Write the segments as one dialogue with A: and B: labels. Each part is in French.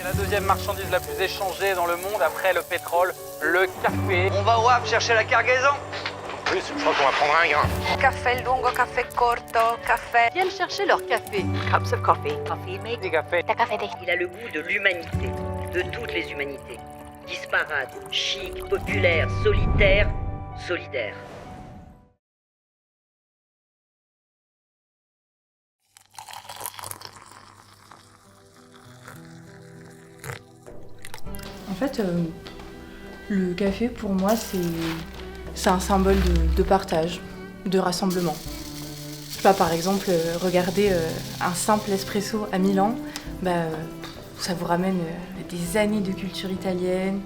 A: C'est la deuxième marchandise la plus échangée dans le monde après le pétrole, le café.
B: On va au Havre chercher la cargaison.
C: Oui, je crois qu'on va prendre un grain.
D: Café lungo, café corto, café.
E: Viennent chercher leur café.
F: Cups of coffee. Coffee mate.
A: Des cafés.
F: Il a le goût de l'humanité, de toutes les humanités. Disparate, chic, populaire, solitaire, solidaire.
G: En fait, le café pour moi c'est un symbole de partage, de rassemblement. Je sais pas, par exemple, regarder un simple espresso à Milan, ça vous ramène des années de culture italienne,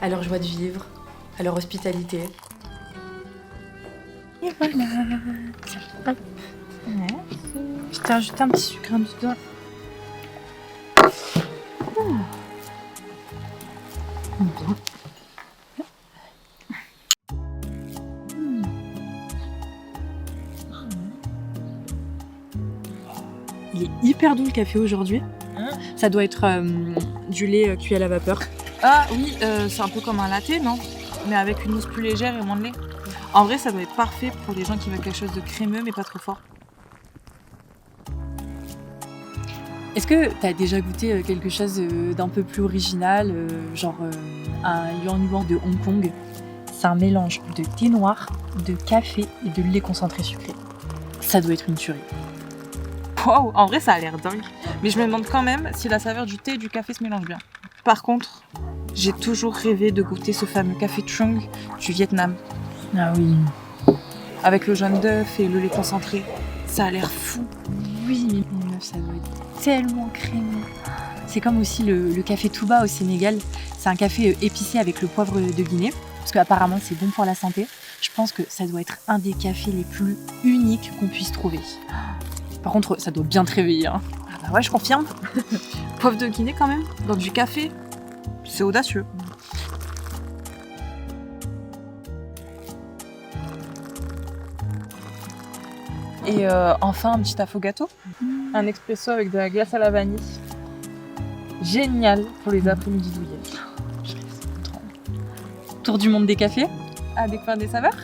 G: à leur joie de vivre, à leur hospitalité.
H: Et voilà. Hop. Ouais. Je t'ai rajouté un petit sucre dedans. Il est hyper doux le café aujourd'hui. Ça doit être du lait cuit à la vapeur.
I: Ah oui, c'est un peu comme un latte, non? Mais avec une mousse plus légère et moins de lait. En vrai, ça doit être parfait pour les gens qui veulent quelque chose de crémeux mais pas trop fort.
G: Est-ce que t'as déjà goûté quelque chose d'un peu plus original, genre un yuan yuan de Hong Kong? C'est un mélange de thé noir, de café et de lait concentré sucré. Ça doit être une tuerie.
I: Wow, en vrai, ça a l'air dingue. Mais je me demande quand même si la saveur du thé et du café se mélange bien. Par contre, j'ai toujours rêvé de goûter ce fameux café Trung du Vietnam.
G: Ah oui.
I: Avec le jaune d'œuf et le lait concentré. Ça a l'air fou.
G: Oui, mais meuf, ça doit être tellement crémeux. C'est comme aussi le café Touba au Sénégal. C'est un café épicé avec le poivre de Guinée, parce qu'apparemment c'est bon pour la santé. Je pense que ça doit être un des cafés les plus uniques qu'on puisse trouver. Par contre, ça doit bien te réveiller. Hein.
I: Ah bah ouais, je confirme. Poivre de Guinée quand même, dans du café. C'est audacieux. Et enfin, un petit affogato. Un expresso avec de la glace à la vanille. Génial pour les après-midi douillets.
G: Tour du monde des cafés.
I: À découvrir des saveurs.